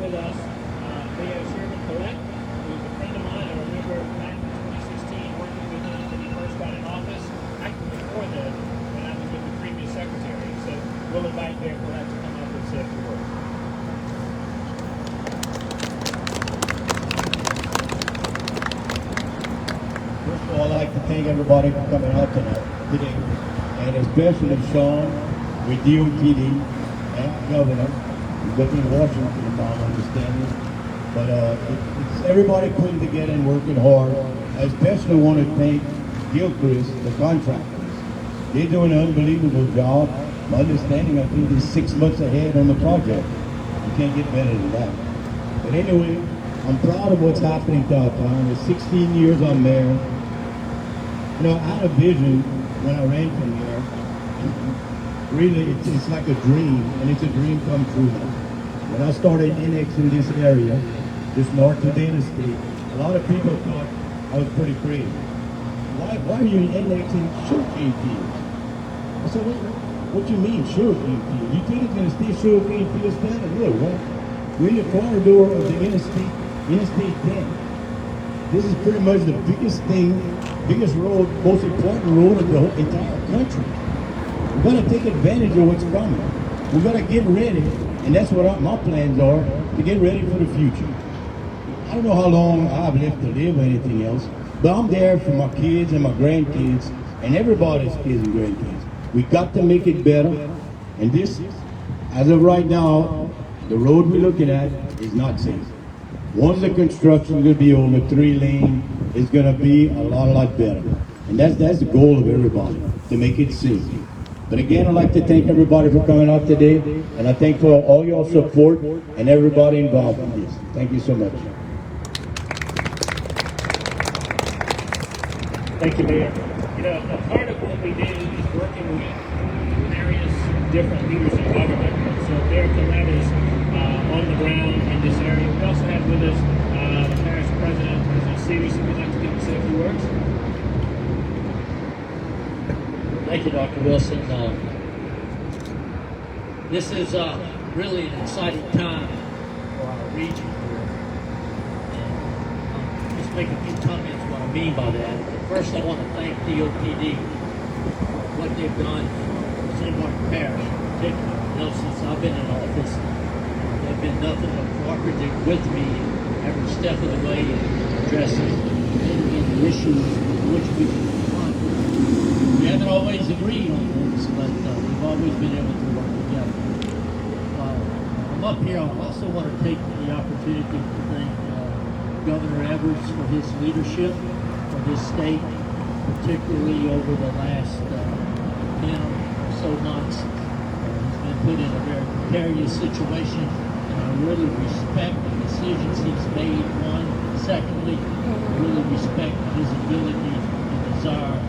with us Mayor Sherman Collette, who's a friend of mine. I remember back in 2016 working with him when he first got in office, actually before that, when I was with the previous secretary. So we'll invite Mayor Collette to come up and say a few words. First of all, I'd like to thank everybody for coming out today, and especially Sean with DOTD and the Governor. He's up in Washington, if I'm understanding. But it's everybody putting together and working hard. I especially want to thank Gilchrist, the contractors. They're doing an unbelievable job. My understanding, I think, is 6 months ahead on the project. You can't get better than that. But anyway, I'm proud of what's happening to our town. It's 16 years I'm mayor. You know, I had a vision when I ran for mayor. Really, it's like a dream, and it's a dream come true now. When I started annexing this area, this north of Dynasty, a lot of people thought I was pretty crazy. Why are you annexing sugarcane fields? I said, what you mean sugarcane fields? You think it's going to stay sugarcane fields standing? Look, we're in the corridor of the Interstate 10. This is pretty much the biggest thing, biggest road, most important road of the whole entire country. We've got to take advantage of what's coming. We've got to get ready, and that's what my plans are, to get ready for the future. I don't know how long I have left to live or anything else, but I'm there for my kids and my grandkids, and everybody's kids and grandkids. We got to make it better, and this, as of right now, the road we're looking at is not safe. Once the construction is going to be over 3-lane, it's going to be a lot better. And that's the goal of everybody, to make it safe. But again, I'd like to thank everybody for coming out today, and I thank for all your support and everybody involved in this. Thank you so much. Thank you, Mayor. You know, a part of what we do is working with various different leaders in government. So Mayor Collette is on the ground in this area. We also have with us the parish president, President Sears, who would like to give us a few words. Thank you, Dr. Wilson. This is really an exciting time for our region here. And just make a few comments what I mean by that. First, I want to thank DOTD for what they've done for St. Martin Parish in particular. You know, since I've been in office, they've been nothing but cooperative with me every step of the way in addressing the issues which we confront. We haven't always agreed on things, but we've always been able to work together. I'm up here. I also want to take the opportunity to thank Governor Evers for his leadership for this state, particularly over the last 10 or so months. He's been put in a very precarious situation, and I really respect the decisions he's made. One, secondly, I really respect his ability and desire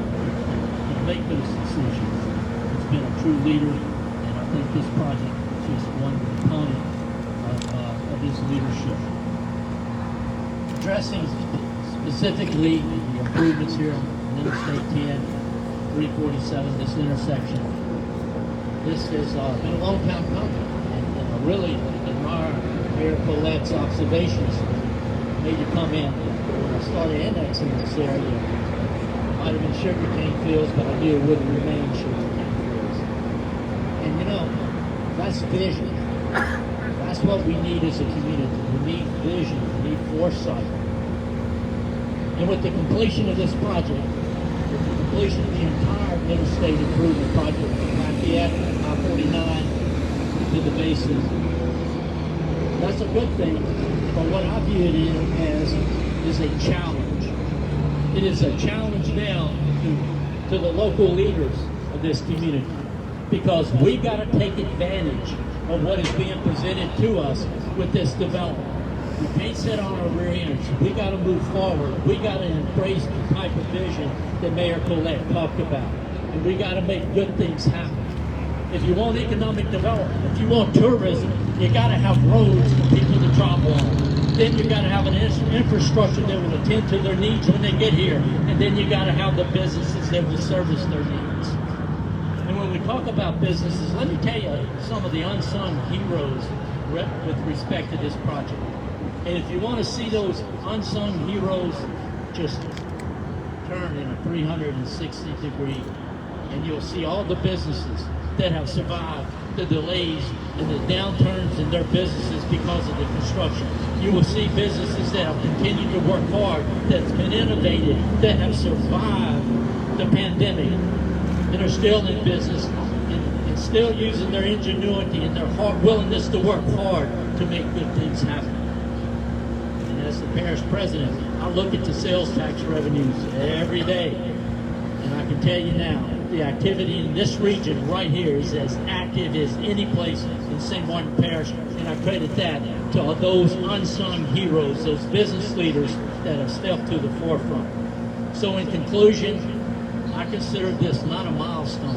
make those decisions. He's been a true leader, and I think this project is just one component of his leadership. Addressing specifically the improvements here on Interstate 10, 347, this intersection. This has been a long time coming, and I really admire Mayor Collette's observations made to come in when I started annexing this area. Might have been sugarcane fields, but I knew it wouldn't remain sugarcane fields. And you know, that's vision. That's what we need as a community. We need vision, we need foresight. And with the completion of this project, with the completion of the entire interstate improvement project from Lafayette, I-49 to the bases, that's a good thing. But what I view it as is a challenge. It is a challenge now to the local leaders of this community, because we've got to take advantage of what is being presented to us with this development. We can't sit on our rear ends. We got to move forward. We got to embrace the type of vision that Mayor Collette talked about, and we got to make good things happen. If you want economic development, if you want tourism, you got to have roads for people to travel on. Then you got to have an infrastructure that will attend to their needs when they get here. And then you got to have the businesses that will service their needs. And when we talk about businesses, let me tell you some of the unsung heroes with respect to this project. And if you want to see those unsung heroes, just turn in a 360 degree, and you'll see all the businesses that have survived the delays and the downturns in their businesses because of the construction. You will see businesses that have continued to work hard, that's been innovative, that have survived the pandemic, that are still in business and still using their ingenuity and their willingness to work hard to make good things happen. And as the parish president, I look at the sales tax revenues every day, and I can tell you now, the activity in this region right here is as active as any place in St. Martin Parish, and I credit that to those unsung heroes, those business leaders that have stepped to the forefront. So in conclusion, I consider this not a milestone.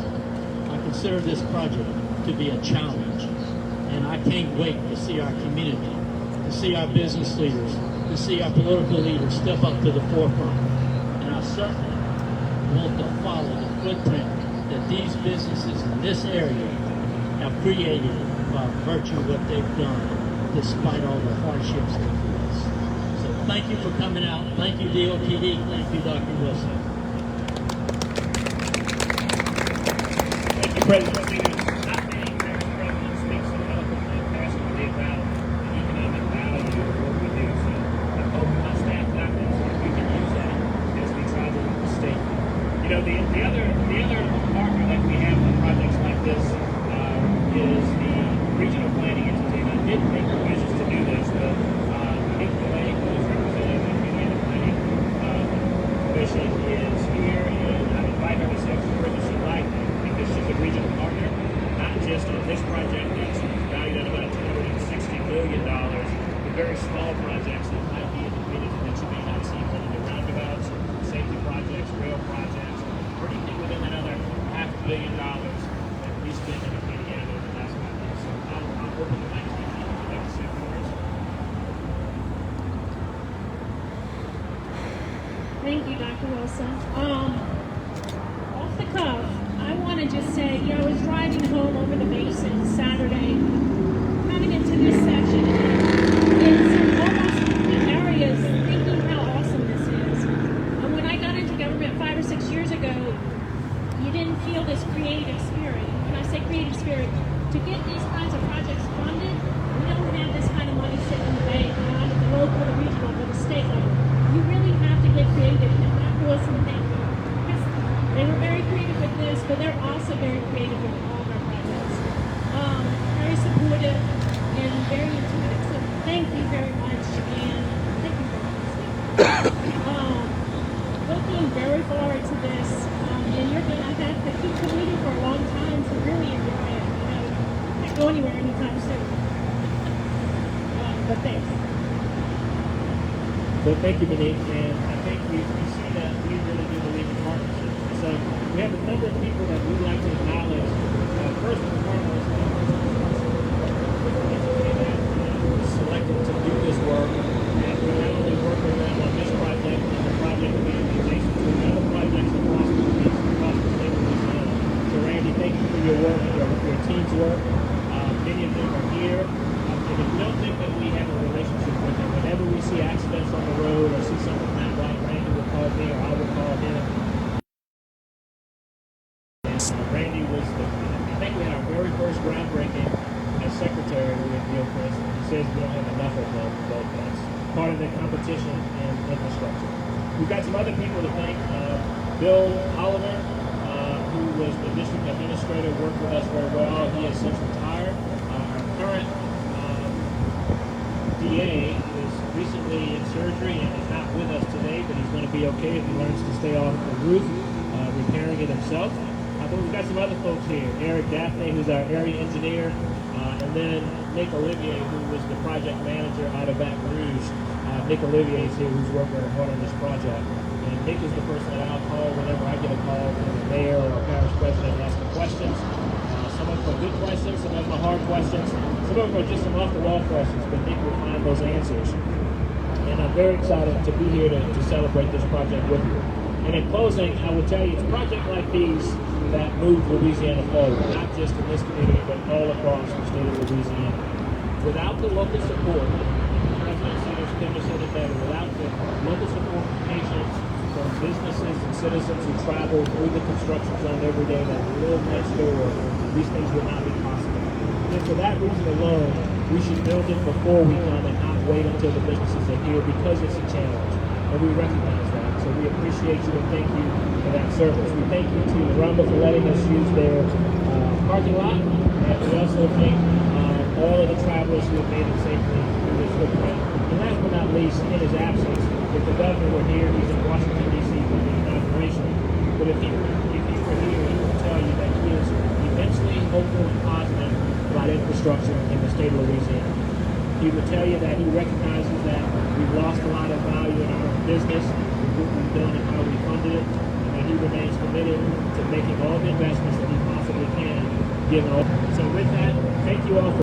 I consider this project to be a challenge, and I can't wait to see our community, to see our business leaders, to see our political leaders step up to the forefront. And I certainly want to follow the footprint that these businesses in this area have created by virtue of what they've done, despite all the hardships they face. So thank you for coming out. Thank you, DOTD. Thank you, Dr. Wilson. Thank you, President Peters. Not many parish presidents speak so eloquently and passionately about the economic value of what we do. So I hope my staff got this, and we can use that as we try to move the state. You know, the other partner that we have on projects like this is the regional planning entity. And I did make provisions to do this, but Nick DeLay, who is representing the Indiana Planning Commission, is here, and I invite her to say a word that she'd like, because she's a regional partner, not just on this project that's valued at about $260 million, but very small projects that might be in the community that you may not see, whether they're roundabouts, safety projects, rail projects, or anything within another $500 million that we spend in Indiana over the last 5 years. So I'll open the mic to you. Would you like to say a few words? Thank you, Dr. Wilson. Off the cuff, I want to just say, I was driving home over the Basin Saturday, coming into this section, in some almost complete areas, thinking how awesome this is. And when I got into government 5 or 6 years ago, you didn't feel this creative spirit. When I say creative spirit, to get these kinds of projects funded, we don't have this kind of money sitting in the bank, not at the local, the regional, or the state level. You really have to get creative. And Dr. Wilson, thank you. They were very creative with this, but they're also very creative with all of our projects. Very supportive and very intuitive. So thank you very much, and thank you for listening. Looking very forward to this, and you're going to have to keep commuting for a long time to really enjoy it. Can't go anywhere anytime soon. But thanks. So thank you, Monique, and I think we see that we really do believe in partnerships. So we have a number of people that we'd like to acknowledge. First and foremost, that selected to do this work, and we not only work with them on this project and the project being adjacent to other projects across the state of Louisiana. So Randy, thank you for your work, your team's work. Many of them are here. And if you don't think that we have a relationship with them, whenever we see accidents on the road or see something not right, Randy will call me or I will call him. And Randy was I think we had our very first groundbreaking as secretary with Gilchrist. He says we don't have enough of them, but that's part of the competition in infrastructure. We've got some other people to thank. Bill Oliver, who was the district administrator, worked with us very well. He has since retired. Our current DA is recently in surgery and is not with us today, but he's going to be okay if he learns to stay off the roof, repairing it himself. But we've got some other folks here. Eric Daphne, who's our area engineer, and then Nick Olivier, who was the project manager out of Baton Rouge. Nick Olivier is here, who's working very hard on this project. And Nick is the person that I'll call whenever I get a call from the mayor or a parish president asking questions. Some of them are good questions, some of them are hard questions, some of them are just some off-the-wall questions, but Nick will find those answers. And I'm very excited to be here to celebrate this project with you. And in closing, I will tell you, it's projects like these that move Louisiana forward, not just in this community, but all across the state of Louisiana. without the local support, President Sanders, Henderson, and Better, without the local support from patients, from businesses and citizens who travel through the construction zone every day that live next door, these things would not be possible. And for that reason alone, we should build it before we come and not wait until the businesses are here, because it's a challenge. And we recognize that. So we appreciate you and thank you for that service. We thank you to Rumble for letting us use their parking lot. And we also thank all of the travelers who have made it safely through this footprint. And last but not least, in his absence, if the governor were here, he's in Washington, D.C. for the inauguration. But if he were here, he would tell you that he is immensely hopeful and positive about infrastructure in the state of Louisiana. He would tell you that he recognizes that we've lost a lot of value in our business, what we've done and how we funded it, and that he remains committed to making all the investments that he possibly can, given all. So with that, thank you all for